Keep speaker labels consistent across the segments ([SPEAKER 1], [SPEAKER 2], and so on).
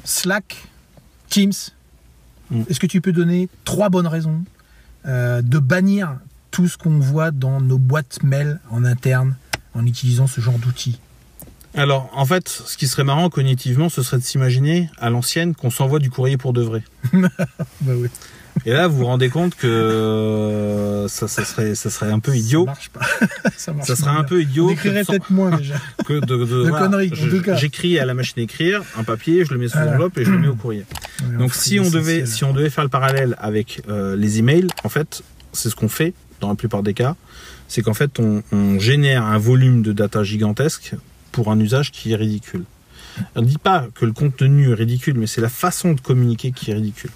[SPEAKER 1] Slack, Teams. Est-ce que tu peux donner 3 bonnes raisons de bannir tout ce qu'on voit dans nos boîtes mail en interne en utilisant ce genre d'outils?
[SPEAKER 2] Alors, en fait, ce qui serait marrant cognitivement, ce serait de s'imaginer à l'ancienne qu'on s'envoie du courrier pour de vrai.
[SPEAKER 1] Bah oui.
[SPEAKER 2] Et là, vous vous rendez compte que ça serait un peu idiot.
[SPEAKER 1] Ça marche pas.
[SPEAKER 2] Ça serait un peu idiot.
[SPEAKER 1] On écrirait peut-être moins déjà.
[SPEAKER 2] Que de
[SPEAKER 1] voilà, conneries, en tout cas.
[SPEAKER 2] J'écris à la machine à écrire un papier, je le mets sous l'enveloppe et je le mets au courrier.
[SPEAKER 1] Ouais,
[SPEAKER 2] donc si on devait faire le parallèle avec les emails, en fait, c'est ce qu'on fait dans la plupart des cas. C'est qu'en fait, on génère un volume de data gigantesque pour un usage qui est ridicule. On ne dit pas que le contenu est ridicule, mais c'est la façon de communiquer qui est ridicule.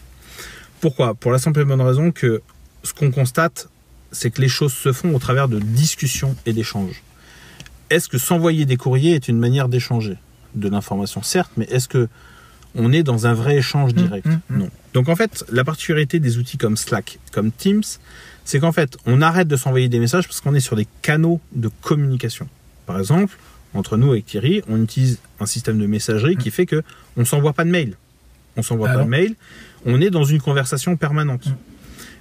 [SPEAKER 2] Pourquoi? Pour la simple et bonne raison que ce qu'on constate, c'est que les choses se font au travers de discussions et d'échanges. Est-ce que s'envoyer des courriers est une manière d'échanger de l'information? Certes, mais est-ce que on est dans un vrai échange direct? Non. Donc en fait, la particularité des outils comme Slack, comme Teams, c'est qu'en fait, on arrête de s'envoyer des messages parce qu'on est sur des canaux de communication. Par exemple, entre nous avec Thierry, on utilise un système de messagerie qui fait que on s'envoie pas de mail. On s'envoie pas de mail. On est dans une conversation permanente.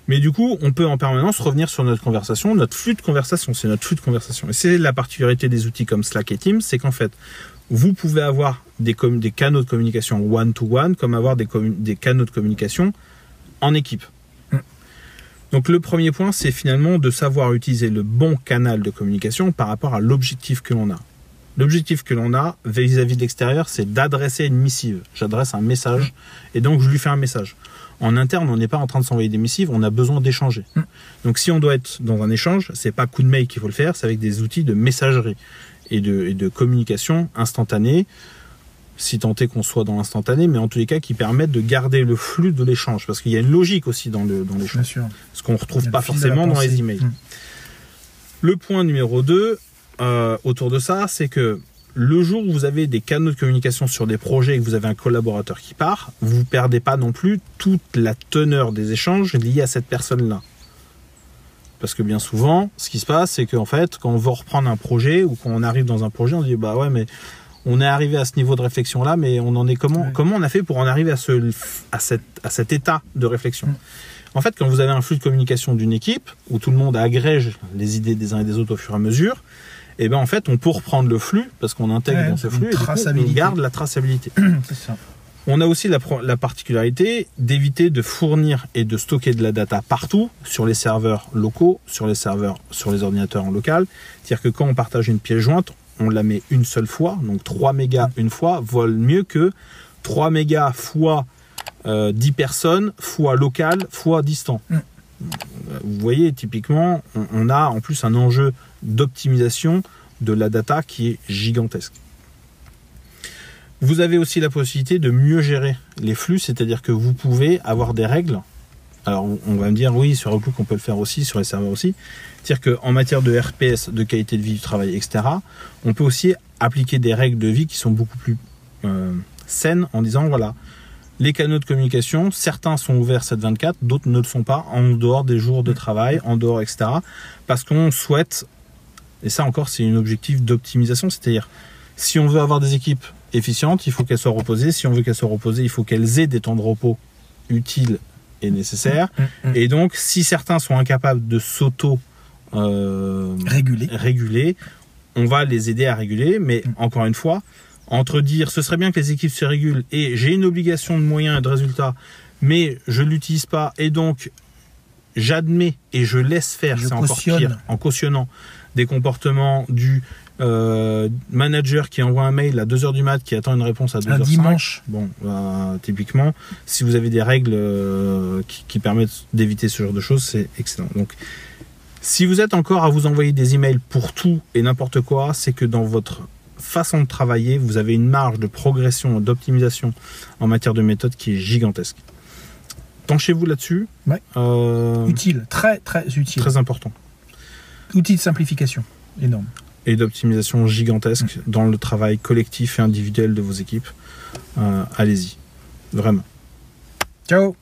[SPEAKER 2] Mais du coup, on peut en permanence revenir sur notre conversation, notre flux de conversation. C'est notre flux de conversation. Et c'est la particularité des outils comme Slack et Teams, c'est qu'en fait, vous pouvez avoir des canaux de communication one-to-one, comme avoir des canaux de communication en équipe. Donc le premier point, c'est finalement de savoir utiliser le bon canal de communication par rapport à l'objectif que l'on a. L'objectif que l'on a vis-à-vis de l'extérieur, c'est d'adresser une missive. J'adresse un message et donc je lui fais un message. En interne, on n'est pas en train de s'envoyer des missives, on a besoin d'échanger. Donc si on doit être dans un échange, c'est pas coup de mail qu'il faut le faire, c'est avec des outils de messagerie et de communication instantanée, si tant est qu'on soit dans l'instantané, mais en tous les cas qui permettent de garder le flux de l'échange. Parce qu'il y a une logique aussi dans l'échange. Ce qu'on ne retrouve pas forcément dans les emails. Le point numéro 2, autour de ça, c'est que le jour où vous avez des canaux de communication sur des projets et que vous avez un collaborateur qui part, vous ne perdez pas non plus toute la teneur des échanges liés à cette personne-là. Parce que bien souvent, ce qui se passe, c'est qu'en fait, quand on veut reprendre un projet ou quand on arrive dans un projet, on se dit bah ouais, mais on est arrivé à ce niveau de réflexion-là, mais on en est comment on a fait pour en arriver à cet état de réflexion. En fait, quand vous avez un flux de communication d'une équipe où tout le monde agrège les idées des uns et des autres au fur et à mesure, et ben en fait, on peut reprendre le flux parce qu'on intègre dans ce flux et du coup, on garde la traçabilité.
[SPEAKER 1] C'est ça.
[SPEAKER 2] On a aussi la particularité d'éviter de fournir et de stocker de la data partout sur les serveurs locaux, sur les ordinateurs en local. C'est-à-dire que quand on partage une pièce jointe, on la met une seule fois, donc 3 mégas une fois, vaut mieux que 3 mégas fois 10 personnes, fois local, fois distant. Vous voyez, typiquement, on a en plus un enjeu d'optimisation de la data qui est gigantesque. Vous avez aussi la possibilité de mieux gérer les flux, c'est-à-dire que vous pouvez avoir des règles. Alors, on va me dire, oui, sur Outlook, on peut le faire aussi, sur les serveurs aussi. C'est-à-dire qu'en matière de RPS, de qualité de vie du travail, etc., on peut aussi appliquer des règles de vie qui sont beaucoup plus saines en disant, voilà, les canaux de communication, certains sont ouverts 7/24, d'autres ne le sont pas, en dehors des jours de travail, en dehors, etc. Parce qu'on souhaite, et ça encore, c'est un objectif d'optimisation, c'est-à-dire, si on veut avoir des équipes efficientes, il faut qu'elles soient reposées. Si on veut qu'elles soient reposées, il faut qu'elles aient des temps de repos utiles et nécessaires. Et donc, si certains sont incapables de réguler, on va les aider à réguler. Mais encore une fois, entre dire ce serait bien que les équipes se régulent et j'ai une obligation de moyens et de résultats, mais je ne l'utilise pas et donc j'admets et je laisse faire, c'est encore pire, en cautionnant des comportements du manager qui envoie un mail à 2h du mat qui attend une réponse à 2h05. Un
[SPEAKER 1] dimanche.
[SPEAKER 2] Bon, typiquement, si vous avez des règles qui permettent d'éviter ce genre de choses, c'est excellent. Donc, si vous êtes encore à vous envoyer des emails pour tout et n'importe quoi, c'est que dans votre façon de travailler, vous avez une marge de progression, d'optimisation en matière de méthode qui est gigantesque. Penchez-vous là-dessus.
[SPEAKER 1] Ouais. Utile, très très utile.
[SPEAKER 2] Très important.
[SPEAKER 1] Outil de simplification, énorme.
[SPEAKER 2] Et d'optimisation gigantesque dans le travail collectif et individuel de vos équipes. Allez-y, vraiment.
[SPEAKER 1] Ciao.